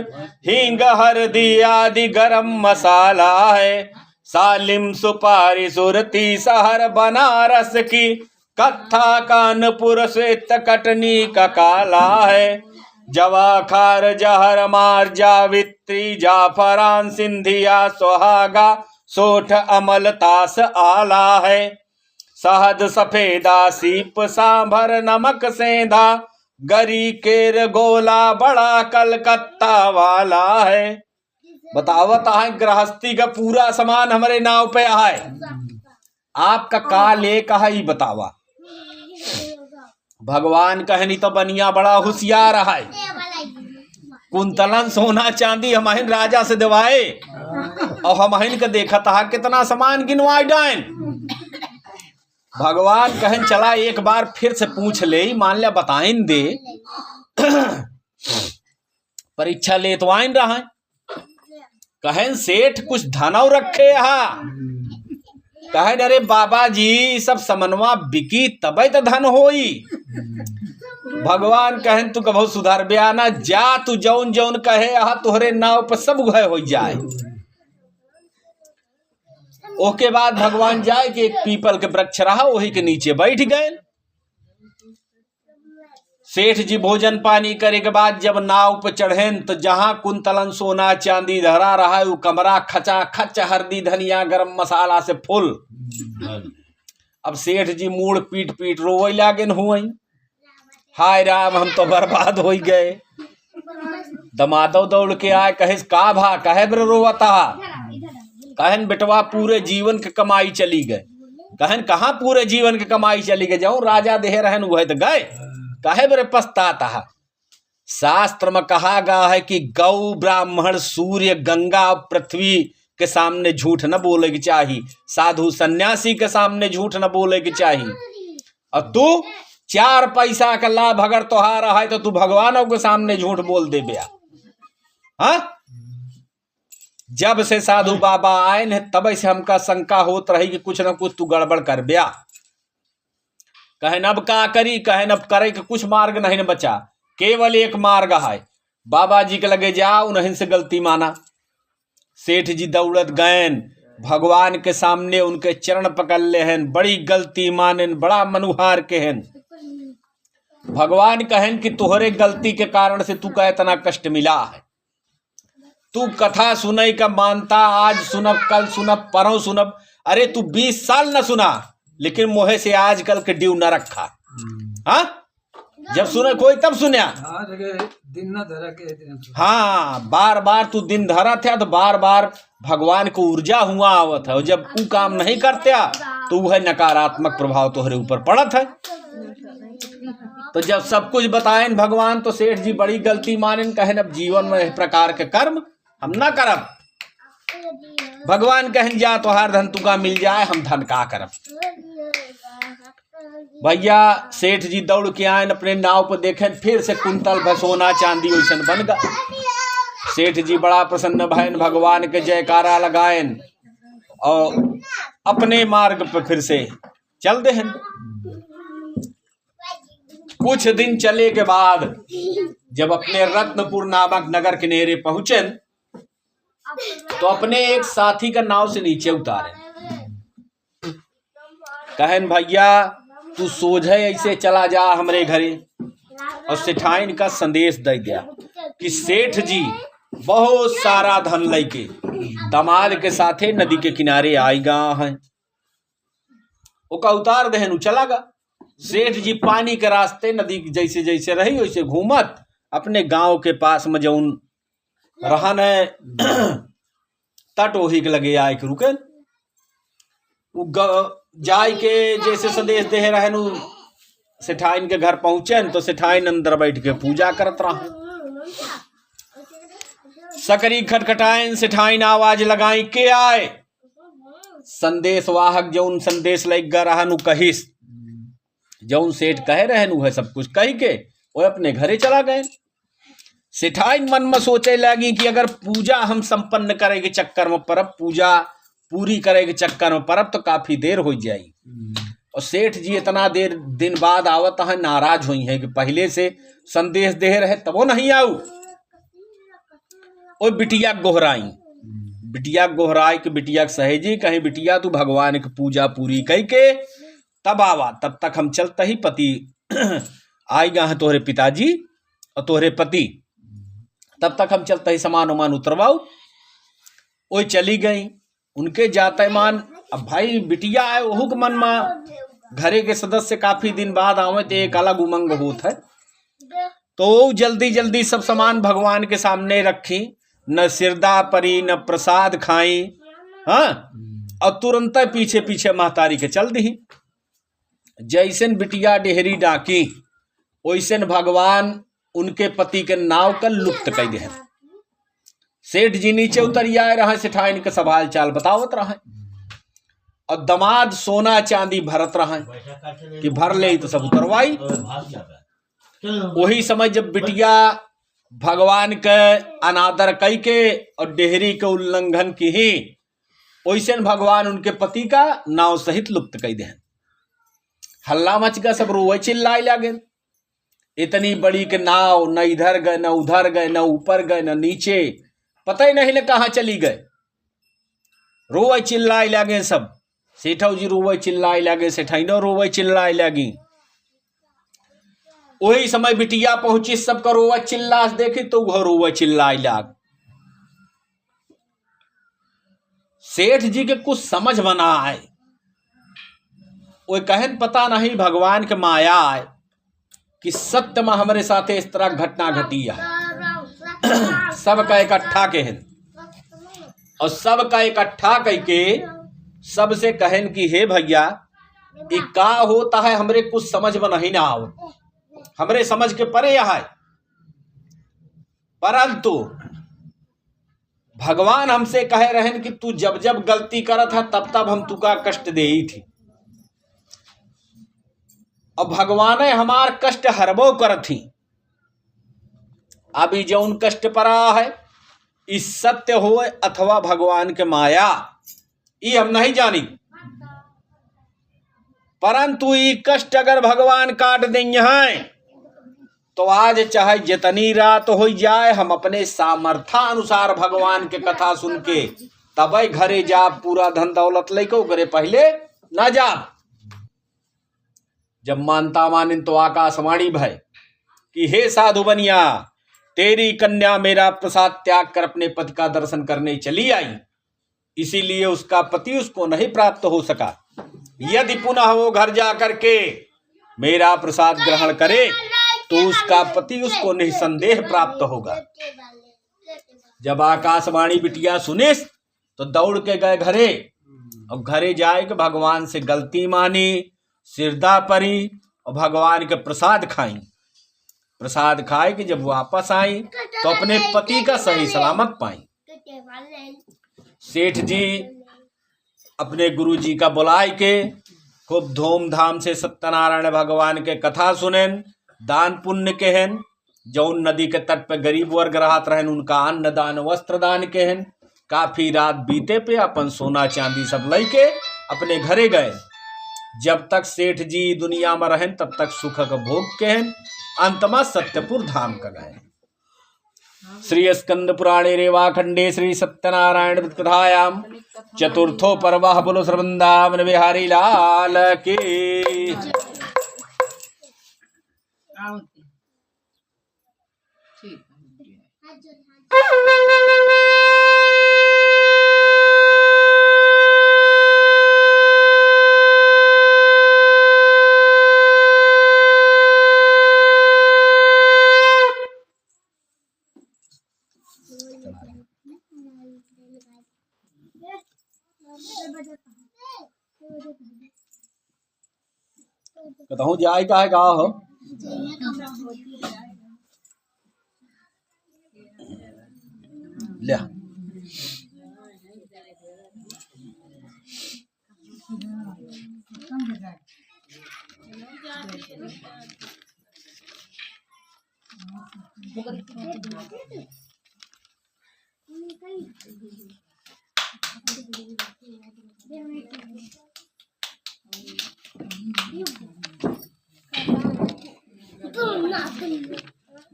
हींग हल्दी आदि गरम मसाला है, सालिम सुपारी सुरती सहर बनारस की कत्था कानपुर श्वेत कटनी का काला है, जवाखार जहर मार जावित्री जाफरान सिंधिया सुहागा सोठ अमलतास आला है, शहद सफेदा सीप सांभर नमक सेंधा गरी केर गोला बड़ा कलकत्ता वाला है। बतावत है गृहस्थी का पूरा सामान हमारे नाव पे है, आपका का ले कहा ही बतावा। भगवान कहनी तो बनिया बड़ा होशियार है, कुंतलन सोना चांदी हमारे राजा से दिवाए और हमारे का देखा था कितना सामान गिनवाए डाइन। भगवान कहन चला एक बार फिर से पूछ ले, मान लिया बताइन दे, परीक्षा ले तो आइन रहा है। कहन सेठ कुछ धनव रखे हा, कहन अरे बाबा जी सब समनवा बिकी तबे तो धन होई। भगवान कहन तू कभो सुधार बयाना जा, तू जौन जौन कहे हा तुहरे नाव पर सब उगय हो जाए। ओके बाद भगवान जाए कि एक पीपल के वृक्ष रहा वही के नीचे बैठ गए। सेठ जी भोजन पानी करे के बाद जब नाव पे चढ़ेन तो जहां कुंतलन सोना चांदी धरा रहा है वो कमरा खचा खच हल्दी धनिया गरम मसाला से फुल। अब सेठ जी मूड पीट पीट रोवे लागे हुई, हाय राम हम तो बर्बाद हो गए। दमादो दौड़ के आए, कहे का भा कहे बर रोवता, कहन बेटवा पूरे जीवन के कमाई चली गए। कहन कहाँ पूरे जीवन के कमाई चली गए, जाऊं राजा देह रहन वह तो गए, कहे बरे पछताता। शास्त्र में कहा गया है कि गौ ब्राह्मण सूर्य गंगा पृथ्वी के सामने झूठ न बोले की चाहिए, साधु सन्यासी के सामने झूठ न बोले की चाहिए। और तू 4 पैसा का लाभ अगर तोहार है तो तू भगवानों के सामने झूठ बोल दे बिया। हाँ, जब से साधु बाबा आए न तब से हमका शंका होत रही कि कुछ न कुछ तू गड़बड़ कर बिया। कहन अब का करी, कहन अब करे के कुछ मार्ग नहीं न बचा, केवल एक मार्ग है, बाबा जी के लगे जाओ उन्हीं से गलती माना। सेठ जी दौड़त गयन भगवान के सामने, उनके चरण पकड़ ले हैं, बड़ी गलती मानन, बड़ा मनुहार कहन। भगवान कहन कि तुहरे गलती के कारण से तू का इतना कष्ट मिला है। तू कथा सुनई का मानता, आज सुनब कल सुनब परसों सुनब, अरे तू 20 साल न सुना लेकिन मोहे से आजकल के ड्यू न रखा। हाँ, जब सुने कोई तब सुनया, दिन न धरा के हाँ बार बार तू दिन धरा था तो बार बार भगवान को ऊर्जा हुआ आवत है, और जब तू काम नहीं करते तो वह नकारात्मक प्रभाव तुम्हारे ऊपर पड़त है। तो जब सब कुछ बताएं भगवान तो सेठ जी बड़ी गलती मानें, कहें अब जीवन में इस प्रकार के कर्म हम ना करब। भगवान कहें जा तोहार धन तुका मिल जाए, हम धन का करब। भैया सेठ जी दौड़ के आए अपने नाव पर, देखें फिर से कुंतल भर सोना चांदी वैसन बन गया। सेठ जी बड़ा प्रसन्न भयन, भगवान के जयकारा लगाएन और अपने मार्ग पर फिर से चल देहन। कुछ दिन चले के बाद जब अपने रत्नपुर नामक नगर किनारे पहुंचन तो अपने एक साथी का नाव से नीचे उतारे, कहन भैया तू सोझे ऐसे चला जा हमरे घरे। और सेठाइन का संदेश दे दिया कि सेठ जी बहुत सारा धन लेके दमाद के साथे नदी के किनारे आएगा है, ओका उतार देहन चला गा। सेठ जी पानी के रास्ते नदी जैसे जैसे रही वैसे घूमत अपने गांव के पास में जौन रहन तट वही के लगे आए के रुके, जाय के जैसे संदेश दे रहन सेठाइन के घर पहुंचन तो सेठाइन अंदर बैठ के पूजा करत रहा। सकरी खटखटाइन, सेठाइन आवाज लगाई के आए। संदेश वाहक जौन संदेश लग गा रहन कहिस, जौन सेठ कहे रहन वह सब कुछ कह के वो अपने घरे चला गए। सेठाइन मन में सोचे लगी कि अगर पूजा हम संपन्न करे के चक्कर में परब, पूजा पूरी करे के चक्कर में परब तो काफी देर हो जाएगी। और सेठ जी इतना देर दिन बाद आवत है, नाराज हुई है कि पहले से संदेश दे रहे तब वो नहीं आऊ। और बिटिया गोहराई, बिटिया गोहराई के बिटिया सहेजी, कहीं बिटिया तू भगवान की पूजा पूरी कह के तब आवा, तब तक हम चलते ही पति आएगा है तोहरे पिताजी और तोहरे पति, तब तक हम चलते ही सामान उमान उतरवाओ। वो चली गई उनके जाते मान। अब भाई बिटिया है वहू के मन में घरे के सदस्य काफी दिन बाद आवे तो एक अलग उमंग होता है, तो जल्दी जल्दी सब सामान भगवान के सामने रखी, न सिरदा परी न प्रसाद खाई। हाँ, और तुरंत पीछे पीछे महतारी के चल दी। जैसन बिटिया डेहरी डाकी वैसन भगवान उनके पति के नाव का लुप्त कर दे। सेठ जी नीचे उतर आए रहा, सेठाइन के सवाल चाल बतावत रहा, और दमाद सोना चांदी भरत रहा कि भर ले तो सब उतरवाई। वही समय जब बिटिया भगवान के अनादर कई के और डेहरी के उल्लंघन की ही, वैसे भगवान उनके पति का नाव सहित लुप्त कर दे। हल्ला मच गया, सब रोए चिल्लाए लगे। इतनी बड़ी के नाव न इधर गए न उधर गए, न ऊपर गए न नीचे, पता ही नहीं कहाँ चली गए। रोए चिल्लाए लगे सब, सेठौ जी रोए चिल्लाए लगे, सेठाइनो रोए चिल्लाए लगी। वही समय बिटिया पहुंची, सबका रोवा चिल्लास देखी तो वह रोवा चिल्लाई लाग। सेठ जी के कुछ समझ बना आए, वो कहन पता नहीं भगवान के माया आए कि सत्य में हमारे साथ इस तरह घटना घटी है। सबका इकट्ठा कहन और सबका इकट्ठा करके सबसे कहन कि हे भैया ये का होता है, हमरे कुछ समझ में नहीं ना आओ, हमरे समझ के परे है। परंतु भगवान हमसे कहे रहन कि तू जब जब गलती करत है तब तब हम तुका कष्ट दे ही थी, और भगवान हमार कष्ट हरबो करत थी। अभी जौन कष्ट परा है इस सत्य हो अथवा भगवान के माया, ये हम नहीं जानी, परंतु ये कष्ट अगर भगवान काट देंगे हैं तो आज चाहे जितनी रात हो जाए हम अपने सामर्थ्यानुसार भगवान के कथा सुन के तब घरे जा, पूरा धन दौलत लेको करे पहले ना जा। जब मानता मानिन तो आकाशवाणी भय कि हे साधु बनिया, तेरी कन्या मेरा प्रसाद त्याग कर अपने पति का दर्शन करने चली आई, इसीलिए उसका पति उसको नहीं प्राप्त हो सका। यदि पुनः वो घर जा करके मेरा प्रसाद ग्रहण करे तो उसका पति उसको निसंदेह प्राप्त होगा। जब आकाशवाणी बिटिया सुने तो दौड़ के गए घरे, और घरे जाए कि भगवान से गलती मानी, सिरदा परी और भगवान के प्रसाद खाई। प्रसाद खाए कि जब वापस आई तो अपने पति का सही सलामत पाई। सेठ जी अपने गुरु जी का बुलाए के खूब धूमधाम से सत्यनारायण भगवान के कथा सुनेन, दान पुण्य केहन, जौन नदी के तट पे गरीब वर्ग रहत रहन उनका अन्न दान वस्त्र दान केहन। काफी रात बीते पे अपन सोना चांदी सब लेके अपने घरे गए। जब तक सेठ जी दुनिया में रहन तब तक सुख का भोग केहन, अंत में सत्यपुर धाम का गए। श्री स्कंद पुराणे रेवाखंडे श्री सत्यनारायण कथायाम चतुर्थो पर्व बोलो श्रवृंदावन बिहारी लाल की। कहूँ जाए का है का हो ले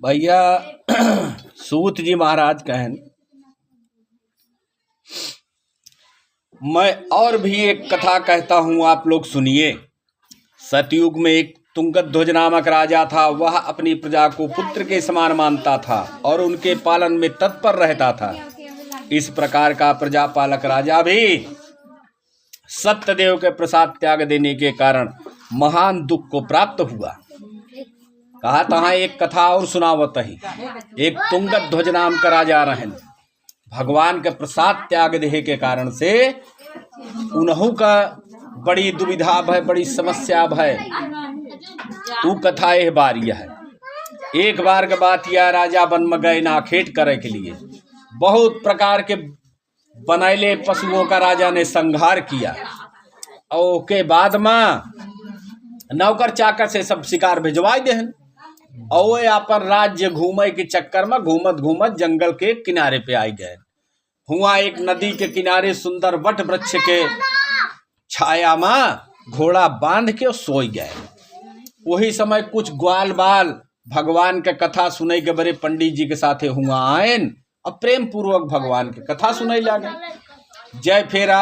भैया सूत जी महाराज कहन, मैं और भी एक कथा कहता हूँ, आप लोग सुनिए। सतयुग में एक तुंगध्वज नामक राजा था। वह अपनी प्रजा को पुत्र के समान मानता था और उनके पालन में तत्पर रहता था। इस प्रकार का प्रजापालक राजा भी सत्यदेव के प्रसाद त्याग देने के कारण महान दुख को प्राप्त हुआ। कहा तहाँ एक कथा और सुनावत ही। एक तुंगध्वज नाम का राजा रहन, भगवान के प्रसाद त्याग देने के कारण से उन्हों का बड़ी दुविधा भय, बड़ी समस्या भय। वो कथा यह बारिया है। एक बार के बात यह, राजा वन में गए नाखेट करे के लिए। बहुत प्रकार के बनैले पशुओं का राजा ने संहार किया और के बाद में नौकर चाकर से सब शिकार भिजवाई देहन और अपन राज्य घूमे के चक्कर में घूमत घूमत जंगल के किनारे पे आई गए। हुआ एक नदी के किनारे सुंदर वट वृक्ष के छाया में घोड़ा बांध के सोई गए। वही समय कुछ ग्वाल बाल भगवान के कथा सुने के बड़े पंडित जी के साथे हुआ आयन और प्रेम पूर्वक भगवान के कथा सुनाई लागे। जय फेरा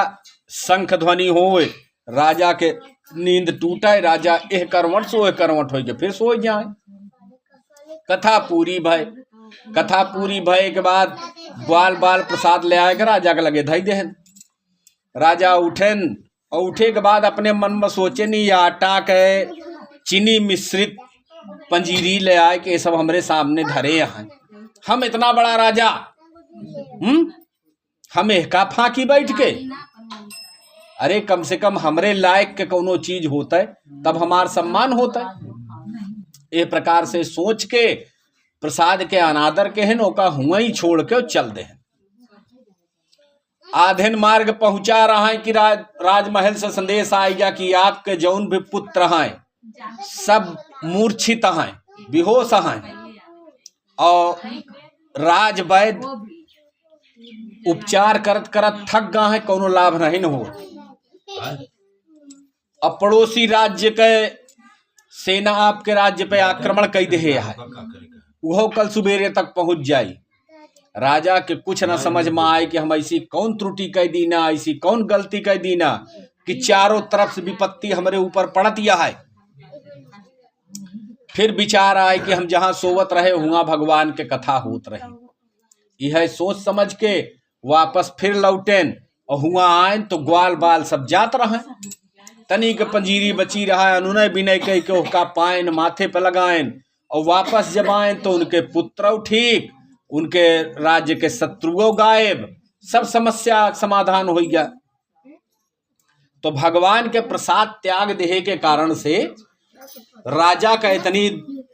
शंख ध्वनि होए, राजा के नींद टूटे, राजा एह करवट सो एह करवट हो के फिर सो जाए। कथा पूरी भय। कथा पूरी भय के बाद ग्वाल बाल प्रसाद ले आए के राजा के लगे धई देहन। राजा उठेन और उठे के बाद अपने मन में सोचे नहीं आटा के चीनी मिश्रित पंजीरी ले आए कि ये सब हमरे सामने धरे यहाँ। हम इतना बड़ा राजा, हम एहका फांकी बैठ के, अरे कम से कम हमरे लायक के कोनो चीज होता है तब हमार सम्मान होता है। ये प्रकार से सोच के प्रसाद के अनादर के हैं ओका हुआ ही छोड़ के चल दे। आधेन मार्ग पहुंचा रहा है कि राजमहल से संदेश आएगा कि आपके जौन भी पुत्र हैं सब मूर्छित हैं, बेहोश हैं और राजवैद उपचार करत करत थक गए हैं, कोनो लाभ नहीं हो। अब पड़ोसी राज्य के सेना आपके राज्य पे आक्रमण कर दे है, वो कल सुबेरे तक पहुंच जाई। राजा के कुछ न समझ में आए कि हम ऐसी कौन त्रुटि कह दीना, ऐसी कौन गलती कह दीना कि चारों तरफ से विपत्ति हमारे ऊपर पड़तिया है। फिर विचार आए कि हम जहां सोवत रहे हुआ भगवान के कथा होत रही। यह सोच समझ के वापस फिर लौटेन और हुआ आयन तो ग्वाल बाल सब जात रहे। तनी के पंजीरी बची रहा, अनुनय विनय कह के उसका पायन माथे पे लगाएन और वापस जब आए तो उनके पुत्र ठीक, उनके राज्य के शत्रुओं गायब, सब समस्या समाधान हो गया। तो भगवान के प्रसाद त्याग देहे के कारण से राजा का इतनी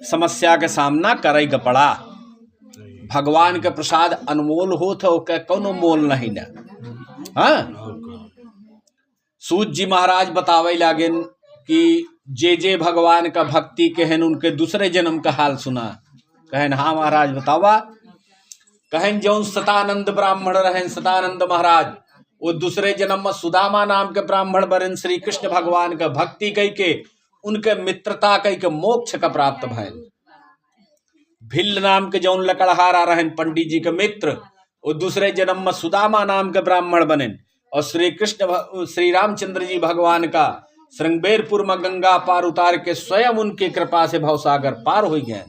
समस्या के सामना करे के पड़ा। भगवान के प्रसाद अनमोल होत है, कोनो मोल नहीं न। हाँ, सूत जी महाराज बतावे लागेन कि जे भगवान का भक्ति कहन उनके दूसरे जन्म का हाल सुना। कहन हाँ महाराज बतावा। कहन जौन सतानंद ब्राह्मण रहें, सतानंद महाराज, वो दूसरे जन्म में सुदामा नाम के ब्राह्मण बरन श्री कृष्ण भगवान का भक्ति कह के उनके मित्रता कह के मोक्ष का प्राप्त भैन। भिल्ल नाम के जौन लकड़हारा रहन पंडित जी के मित्र, वो दूसरे जन्म में सुदामा नाम के ब्राह्मण बने और श्री रामचंद्र जी भगवान का श्रृंगबेरपुर में गंगा पार उतार के स्वयं उनकी कृपा से भवसागर पार हो गए।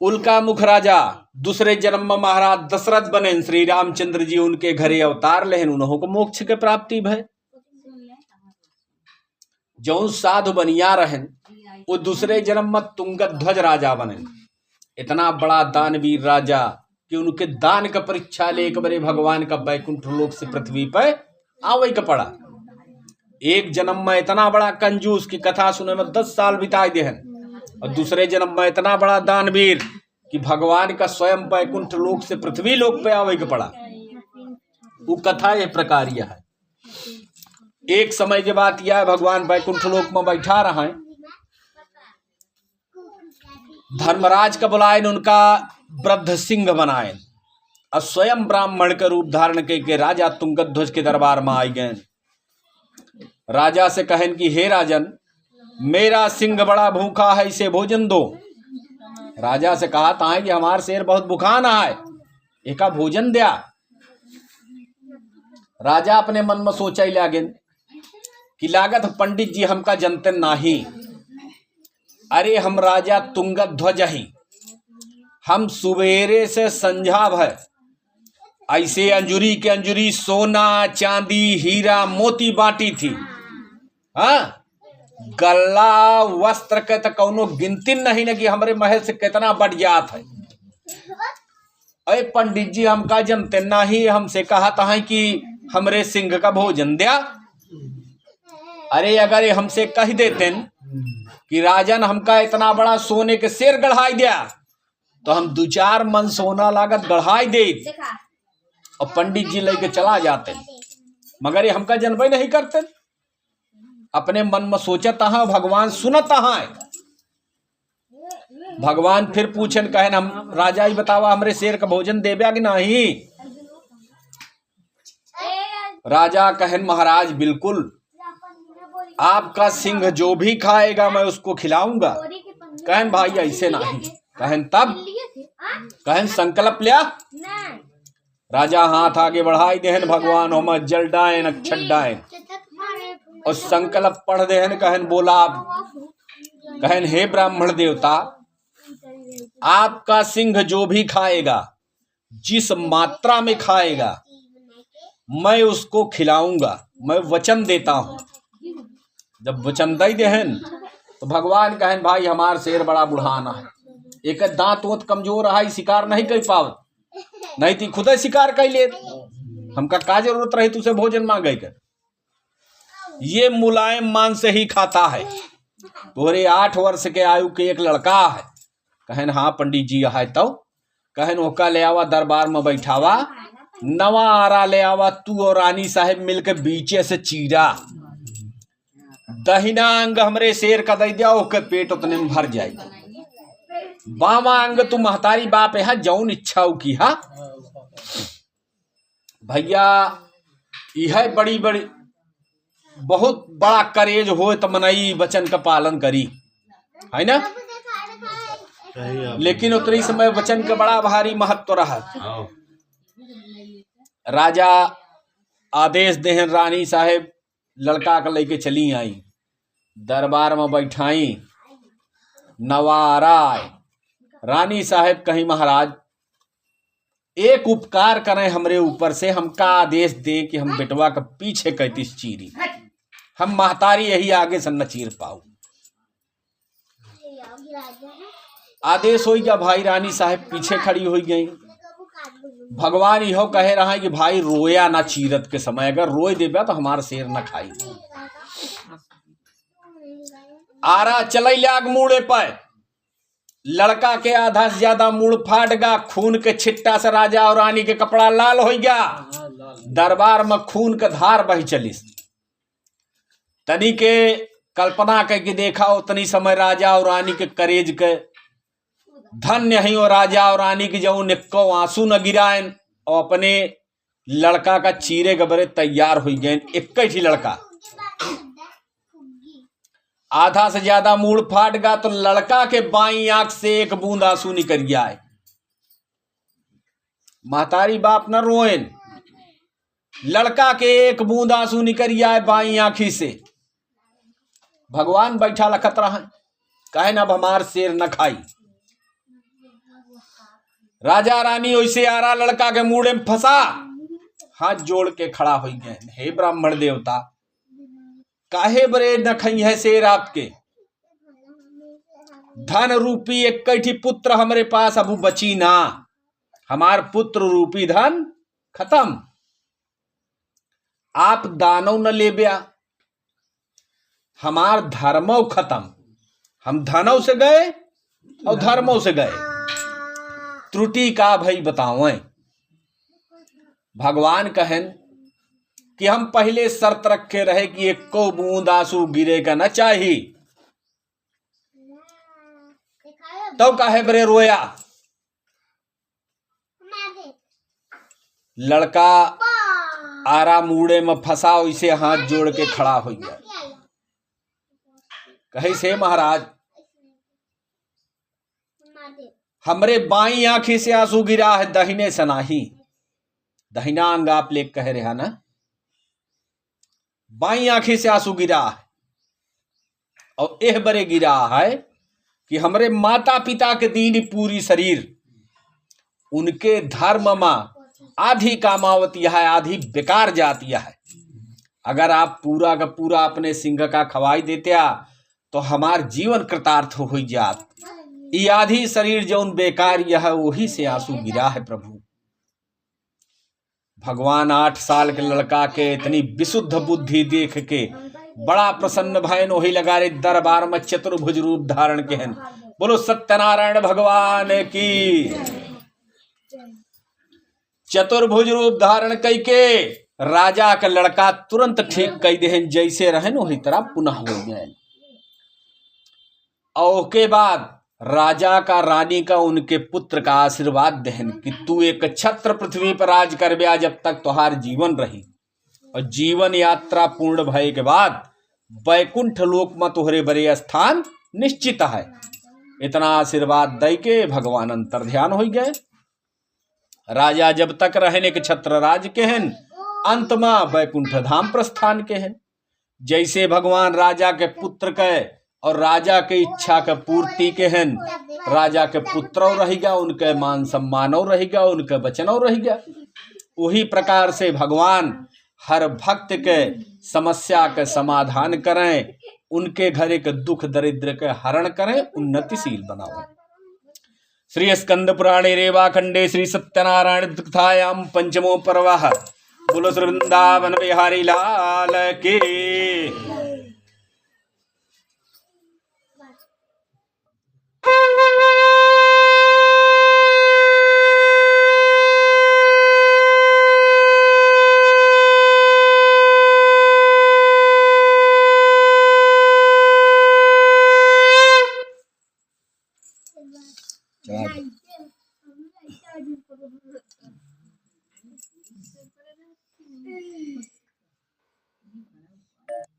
उल्का मुख राजा दूसरे जन्म में महाराज दशरथ बने, श्री रामचंद्र जी उनके घरे अवतार लेहन, उन्हों को मोक्ष के प्राप्ति भय। जौन साधु बनिया रहन वो दूसरे जन्म में तुंगध्वज राजा बने। इतना बड़ा दानवीर राजा कि उनके दान का परीक्षा ले एक बड़े भगवान का बैकुंठ लोक से पृथ्वी पर आवे का पड़ा। एक जन्म में इतना बड़ा कंजूस की कथा सुने में 10 साल बिताए देहन और दूसरे जन्म में इतना बड़ा दानवीर कि भगवान का स्वयं बैकुंठ लोक से पृथ्वी लोक पे आवे का पड़ा। वो कथा ये प्रकार यह है। एक समय की बात यह है, भगवान बैकुंठ लोक में बैठा रहा है। धर्मराज का बुलाए उनका वृद्ध सिंह बनाए और स्वयं ब्राह्मण का रूप धारण के राजा तुंगध्वज के दरबार में आई गए। राजा से कहन कि हे राजन, मेरा सिंह बड़ा भूखा है, इसे भोजन दो। राजा से कहा था कि हमार शेर बहुत भूखाना है, एका भोजन दिया। राजा अपने मन में सोचा ही लागेन कि लागत पंडित जी हमका जनते नहीं। अरे हम राजा तुंगध्वज ही, हम सुबेरे से संझा भर ऐसे अंजुरी के अंजुरी सोना चांदी हीरा मोती बांटी थी। हाँ, गला वस्त्र के तो कौनो गिनती नहीं न कि हमारे महल से कितना बढ़ जात है। अरे पंडित जी हमका जनते नहीं, हमसे कहा था कि हमरे सिंह का भोजन दिया। अरे अगर हमसे कह देते कि राजन हमका इतना बड़ा सोने के शेर गढ़ाई दिया तो हम 2-4 मन सोना लागत गढ़ाई दे और पंडित जी लेके चला जाते, मगर ये हमका जनबे नहीं करते। अपने मन में सोचता है, भगवान सुनता है। भगवान फिर पूछन कहन हम राजा ही बतावा हमरे शेर का भोजन देव्या कि नहीं। राजा कहन महाराज बिल्कुल, आपका सिंह जो भी खाएगा मैं उसको खिलाऊंगा। कहन भाई ऐसे नहीं। कहन तब कहन संकल्प लिया। राजा हाथ आगे बढ़ाई देहन, भगवान हम जल डायन अक्षर डायन और संकल्प पढ़ देहन। कहन बोला कहन हे ब्राह्मण देवता, आपका सिंह जो भी खाएगा, जिस मात्रा में खाएगा, मैं उसको खिलाऊंगा, मैं वचन देता हूं। जब वचन दे देहन तो भगवान कहन भाई हमार शेर बड़ा बुढ़ाना है, एक दांत वोत कमजोर है, शिकार नहीं कर पावत, नहीं थी खुद शिकार कर ले, हमका का जरूरत रही तुझसे भोजन मांगे कर। ये मुलायम मांस से ही खाता है। तोरे 8 वर्ष के आयु के एक लड़का है। कहन हाँ पंडित जी है। तो कहन ओका ले आवा, दरबार में बैठावा, नवा आरा ले आवा, तू और रानी साहेब मिलकर बीचे से चीरा, दहिना अंग हमरे शेर का दे दिया, ओके पेट उतने में भर जाएगा। बामा अंग तू महतारी बाप है, जौन इच्छा की हा भैया। यह बड़ी बड़ी बहुत बड़ा करेज हो तो मनई वचन का पालन करी, है ना। लेकिन उतनी समय वचन का बड़ा भारी महत्व रहा। राजा आदेश देहन, रानी साहेब लड़का का लेके चली आई, दरबार में बैठाई, नवाराय। रानी साहेब कहीं महाराज एक उपकार करें हमरे ऊपर से, हमका आदेश दे कि हम बेटवा का पीछे कैतीस चीरी, हम महतारी यही आगे से न चीर पाऊ। आदेश हो गया भाई। रानी साहेब पीछे खड़ी हो गई। भगवान यहो कहे रहा है कि भाई रोया ना चीरत के समय, अगर रोए देबा तो हमारा शेर न खाई। आरा चलई लाग मुड़े पर, लड़का के आधा से ज्यादा मुड़ फाट गया, खून के छिट्टा से राजा और रानी के कपड़ा लाल हो गया, दरबार में खून का धार बही चलिस। तनी के कल्पना करके देखा, उतनी समय राजा और रानी के करेज के धन्य ही, और राजा और रानी की जो निक्को आंसू न गिराएन, और अपने लड़का का चीरे गबरे तैयार हो गए। एक ही लड़का, आधा से ज्यादा मूड फाट गया, तो लड़का के बाई आंख से एक बूंद आंसू निकल गया है। महतारी बाप न रोएन, लड़का के एक बूंद आंसू निकल गया है बाई आंखी से। भगवान बैठा लखत रहा, कहे अब हमार शेर न खाई। राजा रानी वैसे आरा लड़का के मुड़े में फंसा, हाथ जोड़ के खड़ा हो गए, हे ब्राह्मण देवता, काहे बरे न खई है शेर आपके, धन रूपी एक कैठी पुत्र हमरे पास अबू बची ना, हमार पुत्र रूपी धन खत्म। आप दानव न ले ब्या, हमार धर्मो खत्म, हम धनों से गए और धर्मों से गए, त्रुटि का भाई बताओ। भगवान कहन कि हम पहले शर्त रखे रहे कि एक को बूंद आंसू गिरेगा न चाहिए, तो काहे बरे रोया। लड़का आरा मूड़े में फंसा, वैसे हाथ जोड़ के खड़ा हो गया, कहे से महाराज हमरे बाई आंखी से आंसू गिरा है, दहिने से नाही। दहिना अंग आप ले कह रहे ना, बाई आंखी से आंसू गिरा है, और एह बरे गिरा है कि हमरे माता पिता के दीन पूरी शरीर, उनके धर्म में आधी कामावती है, आधी बेकार जाती है। अगर आप पूरा का पूरा अपने सिंह का खवाई देते तो हमार जीवन कृतार्थ हो जात। ये आधी शरीर जौन बेकार यह वही से आंसू गिरा है प्रभु। भगवान 8 साल के लड़का के इतनी विशुद्ध बुद्धि देख के बड़ा प्रसन्न भयन, वही लगा रे दरबार में चतुर्भुज रूप धारण के हैं। बोलो सत्यनारायण भगवान की। चतुर्भुज रूप धारण कई के राजा का लड़का तुरंत ठीक कई दे, जैसे रहे वही तरह पुनः हो गए। और के बाद राजा का रानी का उनके पुत्र का आशीर्वाद देहन कि तू एक छत्र पृथ्वी पर राज कर ब्या जब तक तुहार जीवन रही, और जीवन यात्रा पूर्ण भय के बाद वैकुंठ लोक में तुहरे बड़े स्थान निश्चित है। इतना आशीर्वाद दे के भगवान अंतर ध्यान हो गए। राजा जब तक रहने के छत्र राज के हैं, अंत में वैकुंठ धाम प्रस्थान के हैं। जैसे भगवान राजा के पुत्र के और राजा के इच्छा के पूर्ति के हन राजा के पुत्रों रहेगा, उनके मान सम्मानों रहेगा, उनके वचनों रहेगा। वही प्रकार से भगवान हर भक्त के समस्या के समाधान करें, उनके घर के दुख दरिद्र के हरण करें, उन्नतिशील बनाओ। श्री स्कंद पुराणे रेवा खंडे श्री सत्यनारायण कथायाम पंचमो पर्व। बोलो श्री वृंदावन बिहारी लाल की।